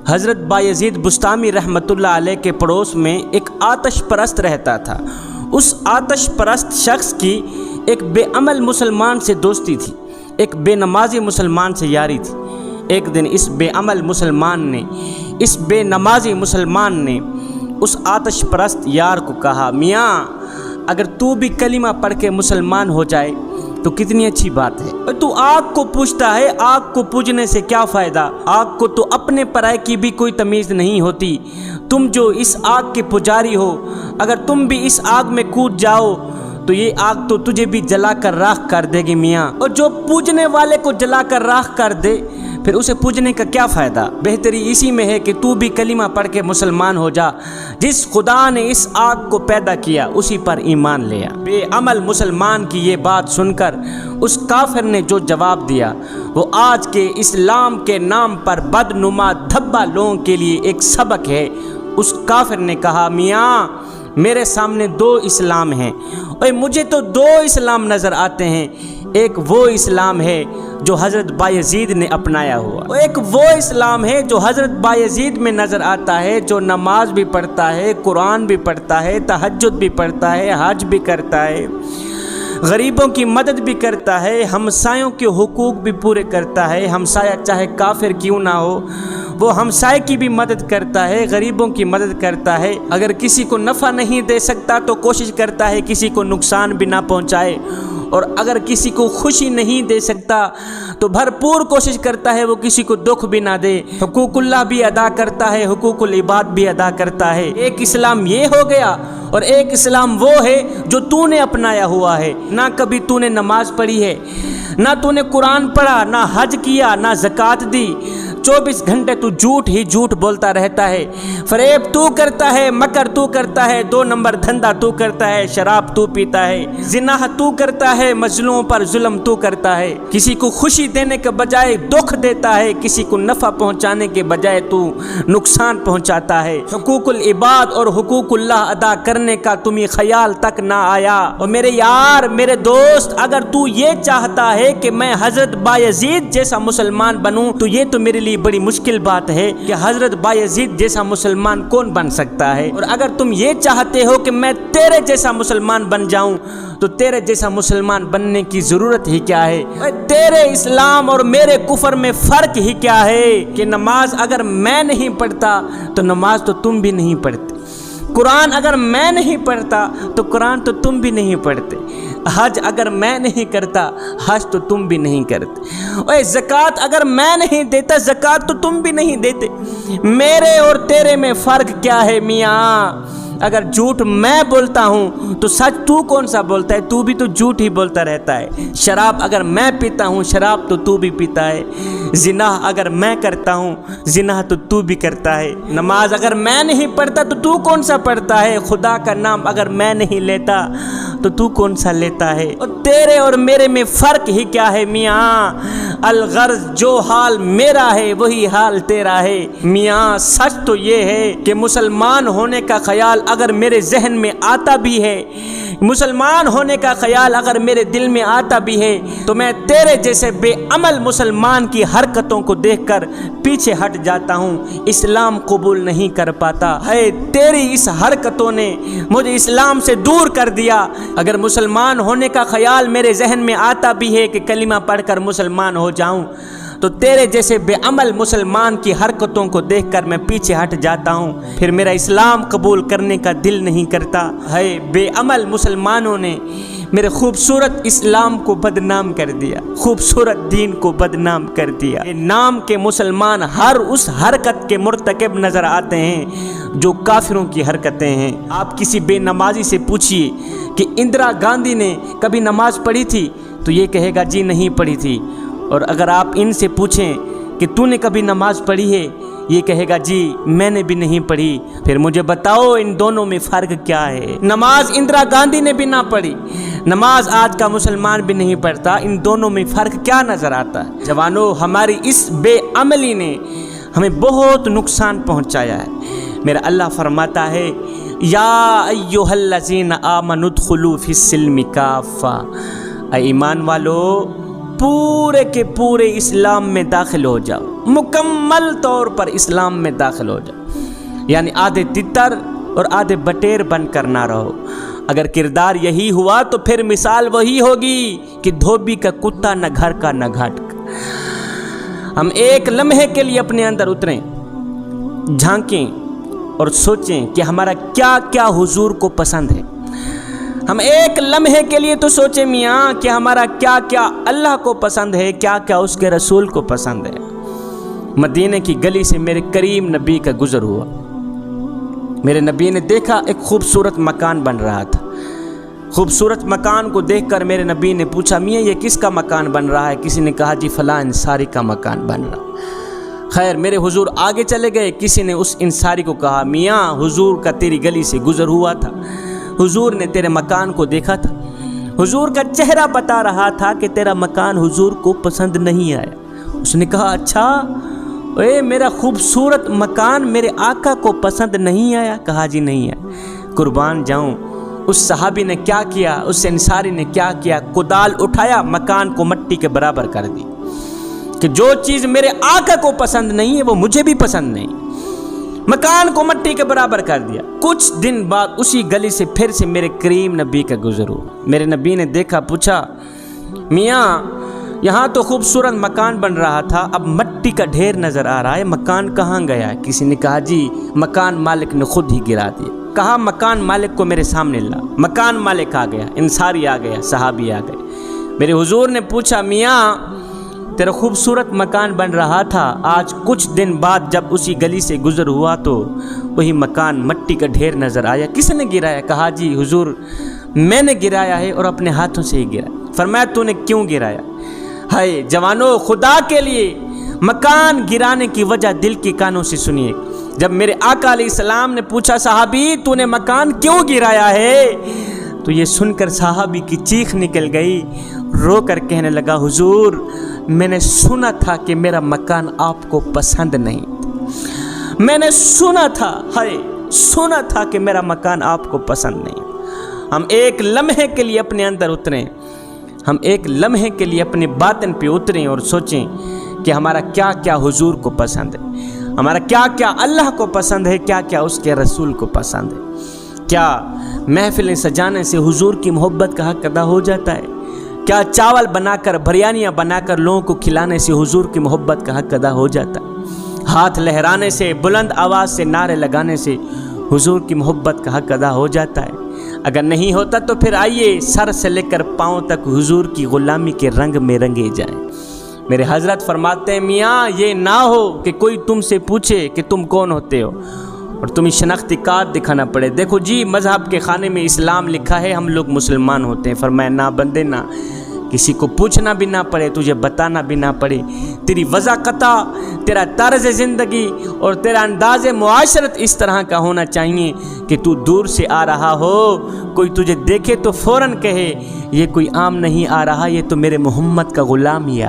حضرت بایزید بستامی رحمۃ اللہ علیہ کے پڑوس میں ایک آتش پرست رہتا تھا۔ اس آتش پرست شخص کی ایک بے عمل مسلمان سے دوستی تھی، ایک بے نمازی مسلمان سے یاری تھی۔ ایک دن اس بے نمازی مسلمان نے اس آتش پرست یار کو کہا، میاں اگر تو بھی کلمہ پڑھ کے مسلمان ہو جائے تو کتنی اچھی بات ہے۔ تو آگ کو پوجتا ہے، آگ کو پوجنے سے کیا فائدہ؟ آگ کو تو اپنے پرائے کی بھی کوئی تمیز نہیں ہوتی۔ تم جو اس آگ کے پجاری ہو، اگر تم بھی اس آگ میں کود جاؤ تو یہ آگ تو تجھے بھی جلا کر راکھ کر دے گی میاں، اور جو پوجنے والے کو جلا کر راکھ کر دے پھر اسے پوجنے کا کیا فائدہ؟ بہتری اسی میں ہے کہ تو بھی کلمہ پڑھ کے مسلمان ہو جا۔ جس خدا نے اس آگ کو پیدا کیا اسی پر ایمان لیا۔ بے عمل مسلمان کی یہ بات سن کر اس کافر نے جو جواب دیا وہ آج کے اسلام کے نام پر بدنما دھبا لوگوں کے لیے ایک سبق ہے۔ اس کافر نے کہا، میاں میرے سامنے دو اسلام ہیں، اور مجھے تو دو اسلام نظر آتے ہیں۔ ایک وہ اسلام ہے جو حضرت بایزید نے اپنایا ہوا، ایک وہ اسلام ہے جو حضرت بایزید میں نظر آتا ہے، جو نماز بھی پڑھتا ہے، قرآن بھی پڑھتا ہے، تہجد بھی پڑھتا ہے، حج بھی کرتا ہے، غریبوں کی مدد بھی کرتا ہے، ہمسایوں کے حقوق بھی پورے کرتا ہے۔ ہمسایہ چاہے کافر کیوں نہ ہو وہ ہمسائے کی بھی مدد کرتا ہے، غریبوں کی مدد کرتا ہے۔ اگر کسی کو نفع نہیں دے سکتا تو کوشش کرتا ہے کسی کو نقصان بھی نہ پہنچائے، اور اگر کسی کو خوشی نہیں دے سکتا تو بھرپور کوشش کرتا ہے وہ کسی کو دکھ بھی نہ دے۔ حقوق اللہ بھی ادا کرتا ہے، حقوق العباد بھی ادا کرتا ہے۔ ایک اسلام یہ ہو گیا، اور ایک اسلام وہ ہے جو تو نے اپنایا ہوا ہے۔ نہ کبھی تو نے نماز پڑھی ہے، نہ تو نے قرآن پڑھا، نہ حج کیا، نہ زکوٰۃ دی۔ 24 گھنٹے تو جھوٹ ہی جھوٹ بولتا رہتا ہے، فریب تو کرتا ہے، مکر تو کرتا ہے، 2 نمبر دھندا تو کرتا ہے، شراب تو پیتا ہے، زنا تو کرتا ہے، مظلوموں پر ظلم تو کرتا ہے، کسی کو خوشی دینے کے بجائے دکھ دیتا ہے، کسی کو نفع پہنچانے کے بجائے تو نقصان پہنچاتا ہے۔ حقوق العباد اور حقوق اللہ ادا کرنے کا تمہیں خیال تک نہ آیا۔ اور میرے یار، میرے دوست، اگر تو یہ چاہتا ہے کہ میں حضرت بایزید جیسا مسلمان بنوں تو یہ تو میرے لیے بڑی مشکل بات ہے کہ حضرت بایزید جیسا مسلمان کون بن سکتا ہے۔ اور اگر تم یہ چاہتے ہو کہ میں تیرے جیسا مسلمان بن جاؤں تو تیرے جیسا مسلمان بننے کی ضرورت ہی کیا ہے؟ تیرے اسلام اور میرے کفر میں فرق ہی کیا ہے کہ نماز اگر میں نہیں پڑھتا تو نماز تو تم بھی نہیں پڑھتے، قرآن اگر میں نہیں پڑھتا تو قرآن تو تم بھی نہیں پڑھتے، حج اگر میں نہیں کرتا حج تو تم بھی نہیں کرتے، اور زکوٰۃ اگر میں نہیں دیتا زکوٰۃ تو تم بھی نہیں دیتے۔ میرے اور تیرے میں فرق کیا ہے میاں؟ اگر جھوٹ میں بولتا ہوں تو سچ تو کون سا بولتا ہے؟ تو بھی تو جھوٹ ہی بولتا رہتا ہے۔ شراب اگر میں پیتا ہوں شراب تو بھی پیتا ہے، زنا اگر میں کرتا ہوں زنا تو تو بھی کرتا ہے، نماز اگر میں نہیں پڑھتا تو کون سا پڑھتا ہے، خدا کا نام اگر میں نہیں لیتا تو کون سا لیتا ہے؟ اور تیرے اور میرے میں فرق ہی کیا ہے میاں؟ الغرض جو حال میرا ہے وہی حال تیرا ہے میاں۔ سچ تو یہ ہے کہ مسلمان ہونے کا خیال اگر میرے ذہن میں آتا بھی ہے، مسلمان ہونے کا خیال اگر میرے دل میں آتا بھی ہے تو میں تیرے جیسے بے عمل مسلمان کی حرکتوں کو دیکھ کر پیچھے ہٹ جاتا ہوں، اسلام قبول نہیں کر پاتا ہے۔ تیری اس حرکتوں نے مجھے اسلام سے دور کر دیا۔ اگر مسلمان ہونے کا خیال میرے ذہن میں آتا بھی ہے کہ کلمہ پڑھ کر مسلمان ہو جاؤں تو تیرے جیسے بے عمل مسلمان کی حرکتوں کو دیکھ کر میں پیچھے ہٹ جاتا ہوں، پھر میرا اسلام قبول کرنے کا دل نہیں کرتا ہے۔ بے عمل مسلمانوں نے میرے خوبصورت اسلام کو بدنام کر دیا، خوبصورت دین کو بدنام کر دیا۔ نام کے مسلمان ہر اس حرکت کے مرتکب نظر آتے ہیں جو کافروں کی حرکتیں ہیں۔ آپ کسی بے نمازی سے پوچھئے کہ اندرا گاندھی نے کبھی نماز پڑھی تھی تو یہ کہے گا جی نہیں پڑھی تھی، اور اگر آپ ان سے پوچھیں کہ تو نے کبھی نماز پڑھی ہے، یہ کہے گا جی میں نے بھی نہیں پڑھی۔ پھر مجھے بتاؤ ان دونوں میں فرق کیا ہے؟ نماز اندرا گاندھی نے بھی نہ پڑھی، نماز آج کا مسلمان بھی نہیں پڑھتا، ان دونوں میں فرق کیا نظر آتا ہے؟ جوانو، ہماری اس بے عملی نے ہمیں بہت نقصان پہنچایا ہے۔ میرا اللہ فرماتا ہے، یا ایھا الذین آمنوا ادخلوا فی السلم کافہ، اے ایمان والو پورے کے پورے اسلام میں داخل ہو جاؤ، مکمل طور پر اسلام میں داخل ہو جاؤ، یعنی آدھے تتر اور آدھے بٹیر بن کر نہ رہو۔ اگر کردار یہی ہوا تو پھر مثال وہی ہوگی کہ دھوبی کا کتا نہ گھر کا نہ گھاٹ کا۔ ہم ایک لمحے کے لیے اپنے اندر اتریں، جھانکیں اور سوچیں کہ ہمارا کیا کیا حضور کو پسند ہے۔ ہم ایک لمحے کے لیے تو سوچیں میاں کہ ہمارا کیا کیا اللہ کو پسند ہے، کیا کیا اس کے رسول کو پسند ہے۔ مدینہ کی گلی سے میرے کریم نبی کا گزر ہوا، میرے نبی نے دیکھا ایک خوبصورت مکان بن رہا تھا۔ خوبصورت مکان کو دیکھ کر میرے نبی نے پوچھا میاں یہ کس کا مکان بن رہا ہے؟ کسی نے کہا جی فلاں انصاری کا مکان بن رہا۔ خیر میرے حضور آگے چلے گئے، کسی نے اس انصاری کو کہا میاں حضور کا تیری گلی سے گزر ہوا تھا، حضور نے تیرے مکان کو دیکھا تھا، حضور کا چہرہ بتا رہا تھا کہ تیرا مکان حضور کو پسند نہیں آیا۔ اس نے کہا اچھا اے میرا خوبصورت مکان میرے آقا کو پسند نہیں آیا؟ کہا جی نہیں آیا۔ قربان جاؤں اس صحابی نے کیا کیا، اس انصاری نے کیا کیا، کدال اٹھایا مکان کو مٹی کے برابر کر دی کہ جو چیز میرے آقا کو پسند نہیں ہے وہ مجھے بھی پسند نہیں۔ مکان کو مٹی کے برابر کر دیا۔ کچھ دن بعد اسی گلی سے پھر سے میرے کریم نبی کا گزر ہوا۔ میرے نبی نے دیکھا، پوچھا میاں یہاں تو خوبصورت مکان بن رہا تھا، اب مٹی کا ڈھیر نظر آ رہا ہے، مکان کہاں گیا؟ کسی نے کہا جی مکان مالک نے خود ہی گرا دیا۔ کہا مکان مالک کو میرے سامنے لا۔ مکان مالک آ گیا، انصاری آ گیا، صحابی آ گئے۔ میرے حضور نے پوچھا میاں تیرا خوبصورت مکان بن رہا تھا، آج کچھ دن بعد جب اسی گلی سے گزر ہوا تو وہی مکان مٹی کا ڈھیر نظر آیا، کس نے گرایا؟ کہا جی حضور میں نے گرایا ہے اور اپنے ہاتھوں سے ہی گرایا۔ فرمایا تو نے کیوں گرایا؟ ہائے جوانو خدا کے لیے مکان گرانے کی وجہ دل کی کانوں سے سنیے۔ جب میرے آقا علیہ السلام نے پوچھا صحابی تو نے مکان کیوں گرایا ہے، تو یہ سن کر صحابی کی چیخ نکل گئی، رو کر کہنے لگا حضور میں نے سنا تھا کہ میرا مکان آپ کو پسند نہیں تھا، میں نے سنا تھا، ہائے سنا تھا کہ میرا مکان آپ کو پسند نہیں۔ ہم ایک لمحے کے لیے اپنے اندر اتریں، ہم ایک لمحے کے لیے اپنے باطن پہ اتریں اور سوچیں کہ ہمارا کیا کیا حضور کو پسند ہے، ہمارا کیا کیا اللہ کو پسند ہے، کیا کیا اس کے رسول کو پسند ہے۔ کیا محفلیں سجانے سے حضور کی محبت کا حق ادا ہو جاتا ہے؟ کیا چاول بنا کر بریانیاں بنا کر لوگوں کو کھلانے سے حضور کی محبت کا حق ادا ہو جاتا ہے؟ ہاتھ لہرانے سے، بلند آواز سے نعرے لگانے سے حضور کی محبت کا حق ادا ہو جاتا ہے؟ اگر نہیں ہوتا تو پھر آئیے سر سے لے کر پاؤں تک حضور کی غلامی کے رنگ میں رنگے جائیں۔ میرے حضرت فرماتے ہیں میاں یہ نہ ہو کہ کوئی تم سے پوچھے کہ تم کون ہوتے ہو اور تمہیں شناختی کارڈ دکھانا پڑے، دیکھو جی مذہب کے خانے میں اسلام لکھا ہے ہم لوگ مسلمان ہوتے ہیں۔ فرمایا نہ بندے نہ، کسی کو پوچھنا بھی نہ پڑے، تجھے بتانا بھی نہ پڑے، تیری وضاحت، تیرا طرز زندگی اور تیرا انداز معاشرت اس طرح کا ہونا چاہیے کہ تو دور سے آ رہا ہو، کوئی تجھے دیکھے تو فوراً کہے یہ کوئی عام نہیں آ رہا، یہ تو میرے محمد کا غلام ہی آ